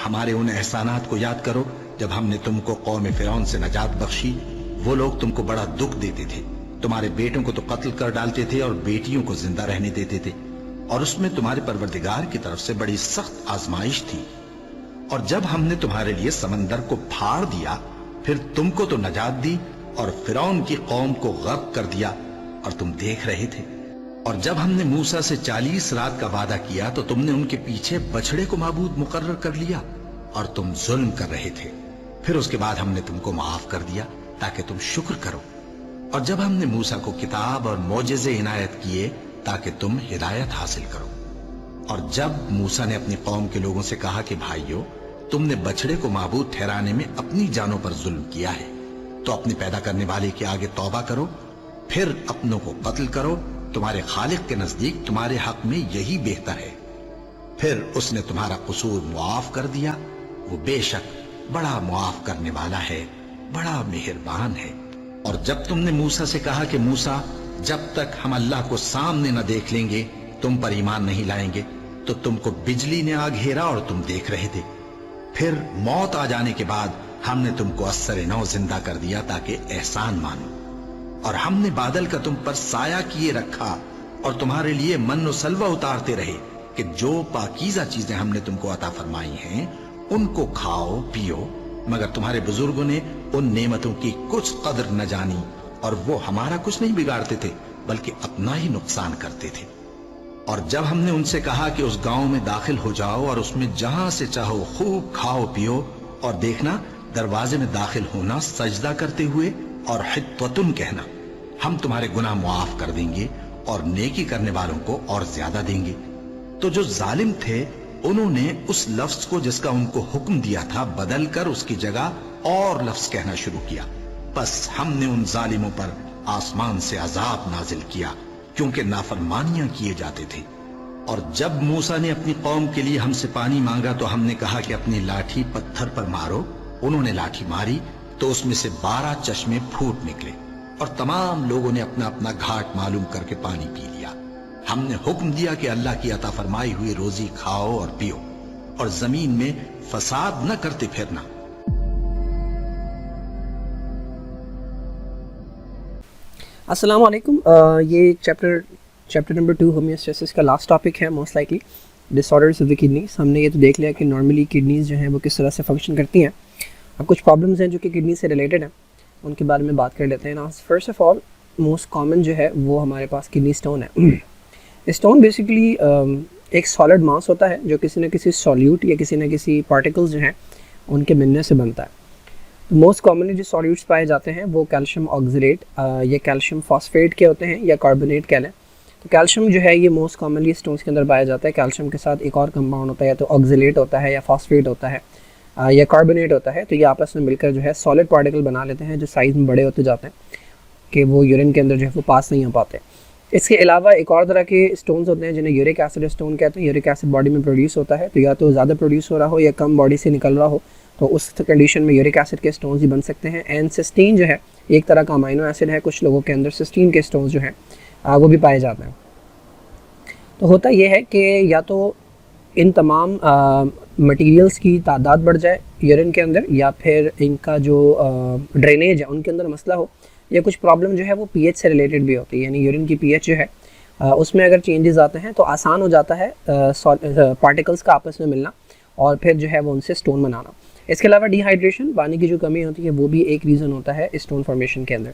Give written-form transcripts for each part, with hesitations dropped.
हमारे उन एहसानात को याद करो जब हमने तुमको कौम फिरौन से नजात बख्शी। वो लोग तुमको बड़ा दुख देते थे, तुम्हारे बेटों को तो कत्ल कर डालते थे और बेटियों को जिंदा रहने देते थे, और उसमें तुम्हारे परवरदिगार की तरफ से बड़ी सख्त आजमाइश थी। और जब हमने तुम्हारे लिए समंदर को फाड़ दिया, फिर तुमको तो नजात दी और फिरौन की कौम को गर्क कर दिया, और तुम देख रहे थे। और जब हमने मूसा से 40 रात का वादा किया तो तुमने उनके पीछे बछड़े को माबूद मुकर्रर कर लिया और तुम जुल्म कर रहे थे। फिर उसके बाद हमने तुमको माफ कर दिया ताकि तुम शुक्र करो। और जब हमने मूसा को किताब और मोजेज़े इनायत किए ताकि तुम हिदायत हासिल करो। और जब मूसा ने अपनी कौम के लोगों से कहा कि भाइयों, तुमने बछड़े को माबूद ठहराने में अपनी जानों पर जुल्म किया है, तो अपने पैदा करने वाले के आगे तौबा करो, फिर अपनों को कत्ल करो, तुम्हारे खालिक के नजदीक तुम्हारे हक में यही बेहतर है। फिर उसने तुम्हारा कसूर मुआफ कर दिया, वो बेशक बड़ा मुआफ करने वाला है, बड़ा मेहरबान है। और जब तुमने मूसा से कहा कि मूसा, जब तक हम अल्लाह को सामने न देख लेंगे तुम पर ईमान नहीं लाएंगे, तो तुमको बिजली ने आ घेरा और तुम देख रहे थे। फिर मौत आ जाने के बाद हमने तुमको अस्सर नौ जिंदा कर दिया ताकि एहसान मानो। और हमने बादल का तुम पर साया किए रखा और तुम्हारे लिए मन और सलवा उतारते रहे कि जो पाकीज़ा चीजें हमने तुमको अता फरमाई हैं उनको खाओ पियो, मगर तुम्हारे बुजुर्गों ने उन नेमतों की कुछ कदर न जानी और वो हमारा कुछ नहीं बिगाड़ते थे बल्कि अपना ही नुकसान करते थे। और जब हमने उनसे कहा कि उस गांव में दाखिल हो जाओ और उसमें जहां से चाहो खूब खाओ पियो, और देखना दरवाजे में दाखिल होना सजदा करते हुए और हित्वतुन कहना, हम तुम्हारे गुनाह मुआफ कर देंगे और नेकी करने वालों को और ज्यादा देंगे। तो जो जालिम थे उन्होंने उस लफ्ज को जिसका उनको हुक्म दिया था बदल कर उसकी जगह और लफ्ज कहना शुरू किया। बस हमने उन जालिमों पर आसमान से अजाब नाजिल किया क्योंकि नाफरमानियां किए जाते थे। और जब मूसा ने अपनी कौम के लिए हमसे पानी मांगा तो हमने कहा कि अपनी लाठी पत्थर पर मारो। उन्होंने लाठी मारी तो उसमें से 12 चश्मे फूट निकले और तमाम लोगों ने अपना अपना घाट मालूम करके पानी पी लिया। हमने हुक्म दिया कि अल्लाह की अता फरमाई हुई रोजी खाओ और पियो और जमीन में फसाद न करते फिरना। अस्सलाम वालेकुम। ये चैप्टर नंबर 2 होमियोस्टेसिस का लास्ट टॉपिक है, most likely disorders of the kidneys. हमने ये तो देख लिया कि नॉर्मली किडनीज जो हैं वो किस तरह से फंक्शन करती हैं। अब कुछ प्रॉब्लम्स हैं जो कि किडनी से रिलेटेड हैं, उनके बारे में बात कर लेते हैं ना। First of all most common जो है वो हमारे पास किडनी स्टोन है। स्टोन बेसिकली एक सॉलिड मास होता है जो किसी न किसी सॉल्यूट या किसी न किसी पार्टिकल्स जो हैं उनके मिलने से बनता है। मोस्ट कॉमनली जो सॉल्यूट्स पाए जाते हैं वो कैल्शियम ऑक्सलेट या कैल्शियम फॉस्फेट के होते हैं या कार्बोनेट कह लें। तो कैल्शियम जो है ये मोस्ट कॉमनली स्टोन्स के अंदर पाया जाता है। कैल्शियम के साथ एक और कंपाउंड होता है, या तो ऑक्सलेट होता है या फॉस्फेट होता है या कार्बोनेट होता है। तो ये आपस में मिलकर जो है सॉलिड पार्टिकल बना लेते हैं जो साइज़ में बड़े होते जाते हैं कि वो यूरिन के अंदर जो है वो पास नहीं हो पाते। इसके अलावा एक और तरह के स्टोन्स होते हैं जिन्हें यूरिक एसिड स्टोन कहते हैं। यूरिक एसिड बॉडी में प्रोड्यूस होता है, तो या तो ज़्यादा प्रोड्यूस हो रहा हो या कम बॉडी से निकल रहा हो, तो उस कंडीशन में यूरिक एसिड के स्टोन्स ही बन सकते हैं। एंड सिस्टीन जो है एक तरह का अमाइनो एसिड है, कुछ लोगों के अंदर सिस्टीन के स्टोन्स जो हैं वो भी पाए जाते हैं। तो होता यह है कि या तो इन तमाम मटेरियल्स की तादाद बढ़ जाए यूरिन के अंदर, या फिर इनका जो ड्रेनेज है उनके अंदर मसला हो, या कुछ प्रॉब्लम जो है वो पीएच से रिलेटेड भी होती है। यानी यूरिन की पीएच जो है उसमें अगर चेंजेस आते हैं तो आसान हो जाता है पार्टिकल्स का आपस में मिलना और फिर जो है वो उनसे स्टोन बनाना। इसके अलावा डिहाइड्रेशन, पानी की जो कमी होती है वो भी एक रीज़न होता है स्टोन फॉर्मेशन के अंदर।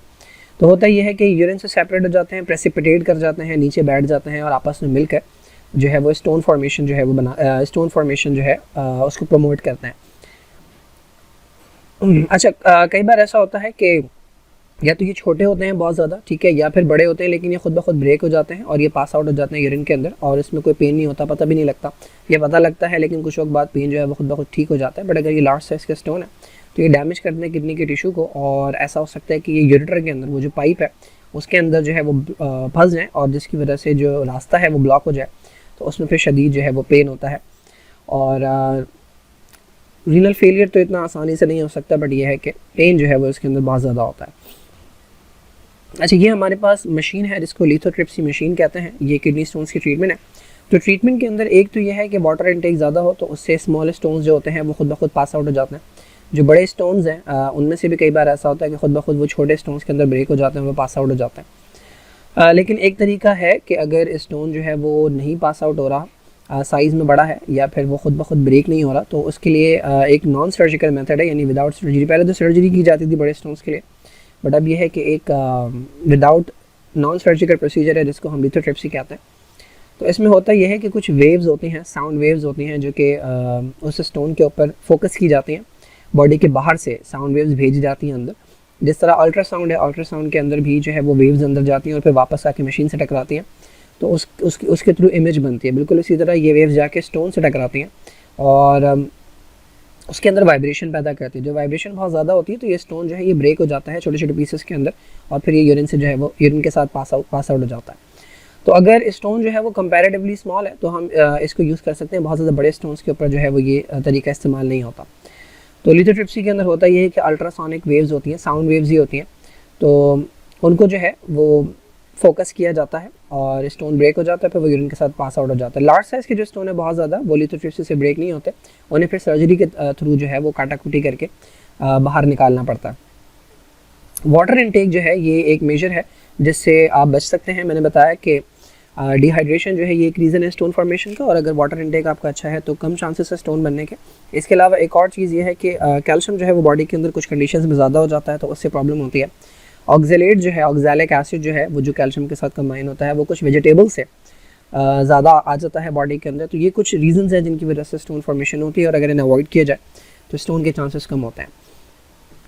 तो होता ये है कि यूरिन से सेपरेट हो जाते हैं, प्रेसिपिटेट कर जाते हैं, नीचे बैठ जाते हैं और आपस में मिलकर जो है वो स्टोन फॉर्मेशन जो है वो स्टोन फॉर्मेशन जो है उसको प्रमोट करते हैं। अच्छा, कई बार ऐसा होता है कि या तो ये छोटे होते हैं बहुत ज़्यादा, ठीक है, या फिर बड़े होते हैं लेकिन ये खुद ब खुद ब्रेक हो जाते हैं और ये पास आउट हो जाते हैं यूरिन के अंदर और इसमें कोई पेन नहीं होता, पता भी नहीं लगता। ये पता लगता है लेकिन कुछ वक्त बाद पेन जो है वो खुद ब खुद ठीक हो जाता है। बट अगर ये लार्ज साइज़ का स्टोन है तो ये डैमेज करते हैं किडनी के टिश्यू को, और ऐसा हो सकता है कि ये यूरेटर के अंदर वो जो पाइप है उसके अंदर जो है वो फंस जाए और जिसकी वजह से जो रास्ता है वो ब्लॉक हो जाए, तो उसमें फिर शदीद जो है वो पेन होता है। और रीनल फेलियर तो इतना आसानी से नहीं हो सकता, बट ये है कि पेन जो है वो इसके अंदर बहुत ज़्यादा होता है। अच्छा, ये हमारे पास मशीन है जिसको लिथोट्रिप्सी मशीन कहते हैं। ये किडनी स्टोन्स की ट्रीटमेंट है तो ट्रीटमेंट के अंदर एक तो यह है कि वाटर इनटेक ज़्यादा हो तो उससे स्मॉल स्टोन्स जो होते हैं वो खुद ब खुद पास आउट हो जाते हैं। जो बड़े स्टोन्स हैं उनमें से भी कई बार ऐसा होता है कि खुद ब खुद वो छोटे स्टोन्स के अंदर ब्रेक हो जाते हैं, वो पास आउट हो जाते हैं। लेकिन एक तरीका है कि अगर स्टोन जो है वो नहीं पास आउट हो रहा, साइज़ में बड़ा है या फिर वो खुद ब खुद ब्रेक नहीं हो रहा, तो उसके लिए एक नॉन सर्जिकल मेथड है, यानी विदाउट सर्जरी। पहले तो सर्जरी की जाती थी बड़े स्टोन्स के लिए, बट अब यह है कि एक विदाउट नॉन सर्जिकल प्रोसीजर है जिसको हम लिथोट्रिप्सी कहते हैं। तो इसमें होता यह है कि कुछ वेव्स होती हैं, साउंड वेव्स होती हैं, जो कि उस स्टोन के ऊपर फोकस की जाती हैं। बॉडी के बाहर से साउंड वेव्स भेजी जाती हैं अंदर, जिस तरह अल्ट्रासाउंड है, अल्ट्रासाउंड के अंदर भी जो है वो वेव्स अंदर जाती हैं और फिर वापस आके मशीन से टकराती हैं, तो उसके थ्रू इमेज बनती है। बिल्कुल इसी तरह ये वेव्स जाके स्टोन से टकराती हैं और उसके अंदर वाइब्रेशन पैदा करती है। जो वाइब्रेशन बहुत ज़्यादा होती है तो ये स्टोन जो है ये ब्रेक हो जाता है छोटे छोटे पीसेस के अंदर, और फिर ये यूरिन से जो है वो यूरिन के साथ पास आउट हो जाता है। तो अगर स्टोन जो है वो कंपैरेटिवली स्मॉल है तो हम इसको यूज़ कर सकते हैं। बहुत ज़्यादा बड़े स्टोन्स के ऊपर जो है वो ये तरीका इस्तेमाल नहीं होता। तो लिथोट्रिप्सी के अंदर होता ये है कि अल्ट्रासोनिक वेव्स होती हैं, साउंड वेव्स ही होती हैं, तो उनको जो है वो फोकस किया जाता है और स्टोन ब्रेक हो जाता है, फिर वो यूरिन के साथ पास आउट हो जाता है। लार्ज साइज़ के जो स्टोन है बहुत ज़्यादा, वो लिथोट्रिप्सी से ब्रेक नहीं होते, उन्हें फिर सर्जरी के थ्रू जो है वो काटाकुटी करके बाहर निकालना पड़ता है। वाटर इनटेक जो है ये एक मेजर है जिससे आप बच सकते हैं। मैंने बताया कि डिहाइड्रेशन जो है ये एक रीज़न है स्टोन फॉर्मेशन का, और अगर वाटर इनटेक आपका अच्छा है तो कम चांसेस है स्टोन बनने के। इसके अलावा एक और चीज़ ये है कि कैल्शियम जो है वो बॉडी के अंदर कुछ कंडीशंस में ज़्यादा हो जाता है तो उससे प्रॉब्लम होती है। ऑक्जेलेट जो है, ऑक्जेलिक एसिड जो है वो जो कैल्शियम के साथ कंबाइन होता है वो कुछ वेजिटेबल से ज़्यादा आ जाता है बॉडी के अंदर। तो ये कुछ रीजंस हैं जिनकी वजह से स्टोन फॉर्मेशन होती है, और अगर इन्हें अवॉइड किया जाए तो स्टोन के चांसेस कम होते हैं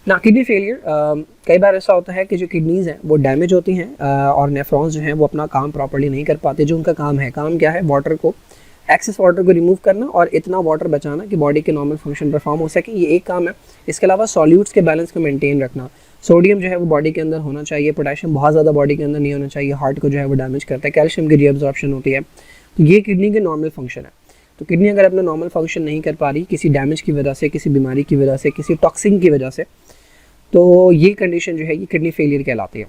ना। किडनी फेलियर, कई बार ऐसा होता है कि जो किडनीज़ हैं वो डैमेज होती हैं और नेफ्रॉन्स जो हैं वो अपना काम प्रॉपर्ली नहीं कर पाते। जो उनका काम है, काम क्या है? वाटर को, एक्सेस वाटर को रिमूव करना और इतना वाटर बचाना कि बॉडी के नॉर्मल फंक्शन परफॉर्म हो सके, ये एक काम है। इसके अलावा सॉल्यूट्स के बैलेंस को मेंटेन रखना। सोडियम जो है वो बॉडी के अंदर होना चाहिए, पोटेशियम बहुत ज़्यादा बॉडी के अंदर नहीं होना चाहिए, हार्ट को जो है वो डैमेज करता है, कैल्शियम की रीअब्जॉर्प्शन होती है। तो ये किडनी के नॉर्मल फंक्शन है। तो किडनी अगर अपना नॉर्मल फंक्शन नहीं कर पा रही किसी डैमेज की वजह से, किसी बीमारी की वजह से, किसी टॉक्सिन की वजह से, तो ये कंडीशन जो है ये किडनी फेलियर कहलाती है।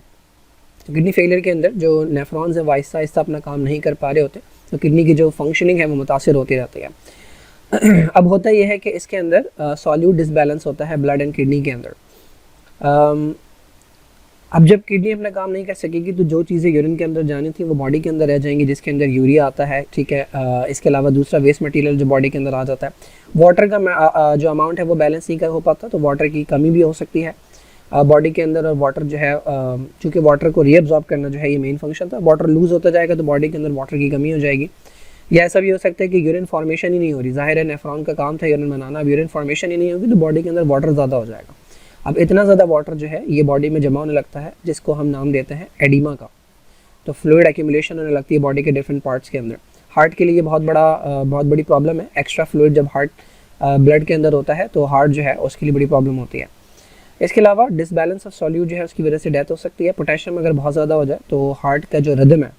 तो किडनी फेलियर के अंदर जो नेफ्रॉन्स है वो आहिस्ता आहिस्ता अपना काम नहीं कर पा रहे होते, तो किडनी की जो फंक्शनिंग है वो मुतासिर होती रहती है। अब होता यह है कि इसके अंदर सॉल्यूट डिसबैलेंस होता है ब्लड एंड किडनी के अंदर। अब जब किडनी अपना काम नहीं कर सकेगी तो जो चीज़ें यूरिन के अंदर जानी थी वो बॉडी के अंदर रह जाएंगी, जिसके अंदर यूरिया आता है, ठीक है। इसके अलावा दूसरा वेस्ट मटेरियल जो बॉडी के अंदर आ जाता है। वाटर का जो अमाउंट है वो बैलेंस नहीं कर हो पाता, तो वाटर की कमी भी हो सकती है बॉडी के अंदर। और वाटर जो है, चूँकि वाटर को रीअब्जॉर्ब करना जो है ये मेन फंक्शन था, वाटर लूज़ होता जाएगा तो बॉडी के अंदर वाटर की कमी हो जाएगी। या ऐसा भी हो सकता है कि यूरिन फॉर्मेशन ही नहीं हो रही। जाहिर है नेफ्रॉन का काम था यूरिन बनाना, अब यूरिन फॉर्मेशन ही नहीं होगी तो बॉडी के अंदर वाटर ज़्यादा हो जाएगा। अब इतना ज़्यादा वाटर जो है ये बॉडी में जमा होने लगता है, जिसको हम नाम देते हैं एडिमा का। तो फ्लूइड एक्यूमुलेशन होने लगती है बॉडी के डिफरेंट पार्ट्स के अंदर। हार्ट के लिए ये बहुत बड़ी प्रॉब्लम है। एक्स्ट्रा फ्लूइड जब हार्ट ब्लड के अंदर होता है तो हार्ट जो है उसके लिए बड़ी प्रॉब्लम होती है। इसके अलावा डिसबैलेंस ऑफ सॉल्यूट जो है उसकी वजह से डेथ हो सकती है। पोटेशियम अगर बहुत ज़्यादा हो जाए तो हार्ट का जो रिदम है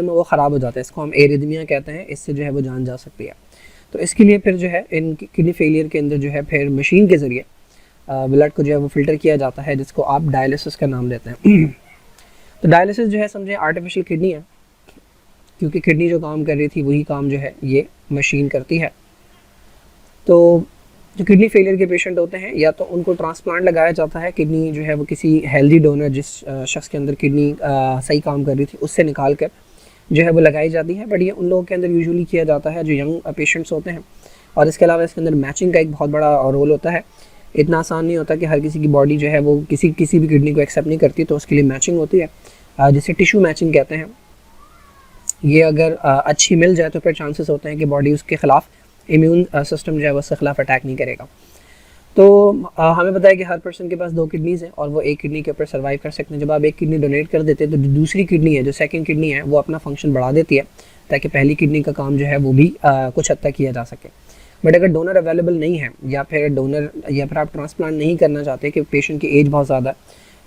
वो ख़राब हो जाता है, इसको हम एरिदमिया कहते हैं। इससे जो है वो जान जा सकती है। तो इसके लिए फिर जो है इन किडनी फेलियर के अंदर जो है फिर मशीन के ज़रिए ब्लड को जो है वो फ़िल्टर किया जाता है, जिसको आप डायलिसिस का नाम देते हैं। तो डायलिसिस जो है समझे आर्टिफिशियल किडनी है, क्योंकि किडनी जो काम कर रही थी वही काम जो है ये मशीन करती है। तो जो किडनी फेलियर के पेशेंट होते हैं या तो उनको ट्रांसप्लांट लगाया जाता है, किडनी जो है वो किसी हेल्दी डोनर, जिस शख्स के अंदर किडनी सही काम कर रही थी उससे निकाल कर जो है वो लगाई जाती है। बट ये उन लोगों के अंदर यूजुअली किया जाता है जो यंग पेशेंट्स होते हैं। और इसके अलावा इसके अंदर मैचिंग का एक बहुत बड़ा रोल होता है। इतना आसान नहीं होता कि हर किसी की बॉडी जो है वो किसी भी किडनी को एक्सेप्ट नहीं करती, तो उसके लिए मैचिंग होती है, जिसे टिश्यू मैचिंग कहते हैं। ये अगर अच्छी मिल जाए तो फिर चांसेस होते हैं कि बॉडी उसके ख़िलाफ़ इम्यून सिस्टम जो है उसके ख़िलाफ़ अटैक नहीं करेगा। तो हमें पता है कि हर पर्सन के पास 2 किडनीज़ हैं और वो एक किडनी के ऊपर सर्वाइव कर सकते हैं। जब आप एक किडनी डोनेट कर देते हैं तो जो दूसरी किडनी है, जो सेकंड किडनी है, वो अपना फंक्शन बढ़ा देती है ताकि पहली किडनी का काम जो है वो भी कुछ हद तक किया जा सके। बट अगर डोनर अवेलेबल नहीं है या फिर आप ट्रांसप्लांट नहीं करना चाहते कि पेशेंट की एज बहुत ज़्यादा,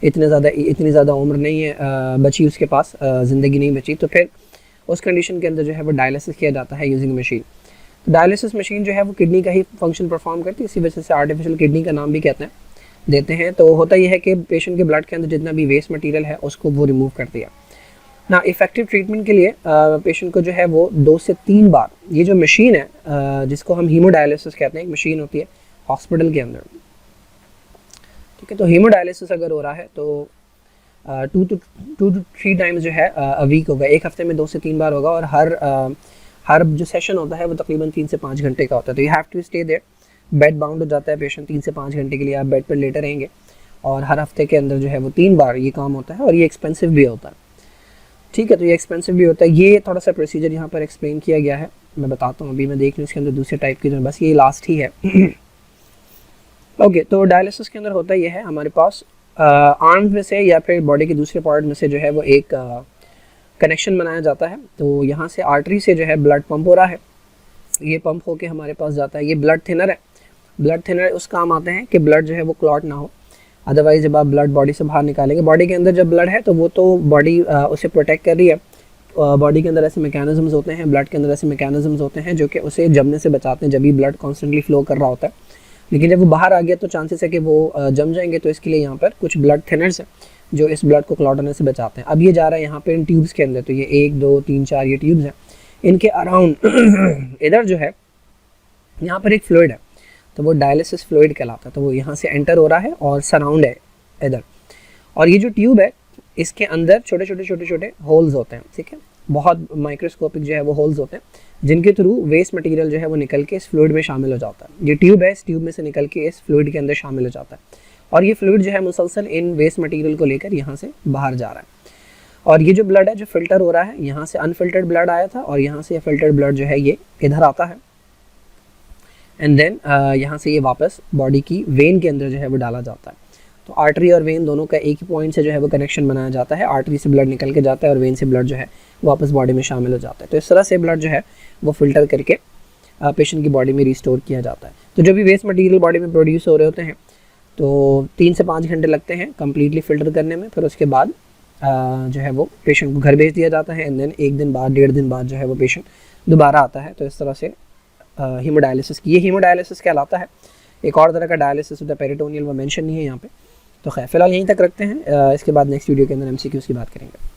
इतनी ज़्यादा उम्र नहीं है बची उसके पास, ज़िंदगी नहीं बची, तो फिर उस कंडीशन के अंदर जो है वो डायलिसिस किया जाता है यूजिंग मशीन। तो डायलिसिस मशीन जो है वो किडनी का ही फंक्शन परफॉर्म करती है, इसी वजह से आर्टिफिशियल किडनी का नाम भी देते हैं। तो होता यह है कि पेशेंट के ब्लड के अंदर जितना भी वेस्ट मटेरियल है उसको वो रिमूव करती है। ना इफ़ेक्टिव ट्रीटमेंट के लिए पेशेंट को जो है वो 2 से 3 बार, ये जो मशीन है जिसको हम हीमोडायलिसिस कहते हैं, एक मशीन होती है हॉस्पिटल के अंदर, ठीक है। तो हीमोडायलिसिस अगर हो रहा है तो 2 to 3 टाइम्स जो है अ वीक होगा, एक हफ्ते में 2 से 3 बार होगा, और हर जो सेशन होता है वो तकरीबन 3 से 5 घंटे का होता है। तो you have to stay there, bed bound हो जाता है पेशेंट, 3 से 5 घंटे के लिए आप बेड पर लेटे रहेंगे, और हर हफ्ते के अंदर जो है वो 3 बार ये काम होता है, और ये एक्सपेंसिव भी होता है, ठीक है। तो ये एक्सपेंसिव भी होता है। ये थोड़ा सा प्रोसीजर यहाँ पर एक्सप्लेन किया गया है, मैं बताता हूँ अभी, मैं देख लूँ इसके अंदर दूसरे टाइप की, बस ये लास्ट ही है। ओके, तो डायलिसिस के अंदर होता ये है, हमारे पास आर्म्स में से या फिर बॉडी के दूसरे पार्ट में से जो है वो एक कनेक्शन बनाया जाता है। तो यहाँ से आर्टरी से जो है ब्लड पंप हो रहा है, ये पंप होके हमारे पास जाता है। ये ब्लड थिनर है, ब्लड थिनर उस काम आते हैं कि ब्लड जो है वो क्लॉट ना हो, अदरवाइज जब आप ब्लड बॉडी से बाहर निकालेंगे, बॉडी के अंदर जब ब्लड है तो वो तो बॉडी उसे प्रोटेक्ट कर रही है। बॉडी के अंदर ऐसे मैकेनिज्म्स होते हैं, ब्लड के अंदर ऐसे मैकेनिज्म्स होते हैं जो कि उसे जमने से बचाते हैं जब भी ब्लड कॉन्स्टेंटली फ्लो कर रहा होता है। लेकिन जब वो बाहर आ गया तो चांसेस है कि वो जम जाएंगे, तो इसके लिए यहाँ पर कुछ ब्लड थिनर्स हैं जो इस ब्लड को क्लॉट होने से बचाते हैं। अब ये जा रहा है यहाँ पे इन ट्यूब्स के अंदर, तो ये 1 2 3 4 ये ट्यूब्स हैं, इनके अराउंड इधर जो है यहाँ पर एक फ्लूइड है, तो वो डायलिसिस फ्लूइड कहलाता है। तो वो यहाँ से एंटर हो रहा है और सराउंड है इधर, और ये जो ट्यूब है इसके अंदर छोटे छोटे होल्स होते हैं, ठीक है, बहुत माइक्रोस्कोपिक जो है वो होल्स होते हैं, जिनके थ्रू वेस्ट मटेरियल जो है वो निकल के इस फ्लूइड में शामिल हो जाता है। ये ट्यूब है, इस ट्यूब में से निकल के इस फ्लूइड के अंदर शामिल हो जाता है, और ये फ्लूइड जो है मुसलसल इन वेस्ट मटेरियल को लेकर यहाँ से बाहर जा रहा है। और ये जो ब्लड है जो फिल्टर हो रहा है, यहाँ से अनफिल्टर्ड ब्लड आया था और यहाँ से फिल्टर्ड ब्लड जो है ये इधर आता है, एंड देन यहाँ से ये वापस बॉडी की वेन के अंदर जो है वो डाला जाता है। तो आर्टरी और वेन दोनों का एक ही पॉइंट से जो है वो कनेक्शन बनाया जाता है, आर्टरी से ब्लड निकल के जाता है और वेन से ब्लड जो है वापस बॉडी में शामिल हो जाता है। तो इस तरह से ब्लड जो है वो फिल्टर करके पेशेंट की बॉडी में रिस्टोर किया जाता है। तो जो भी वेस्ट मटेरियल बॉडी में प्रोड्यूस हो रहे होते हैं तो 3 से 5 घंटे लगते हैं कम्प्लीटली फ़िल्टर करने में, फिर उसके बाद जो है वो पेशेंट को घर भेज दिया जाता है, एंड देन 1 दिन बाद 1.5 दिन बाद जो है वो पेशेंट दोबारा आता है। तो इस तरह से हीमोडायलिसिस की, ये हीमोडायलिसिस कहलाता है। एक और तरह का डायलिसिस होता है पेरिटोनियल, वो मेंशन नहीं है यहाँ पे। तो खैर फिलहाल यहीं तक रखते हैं, इसके बाद नेक्स्ट वीडियो के अंदर MCQs की बात करेंगे।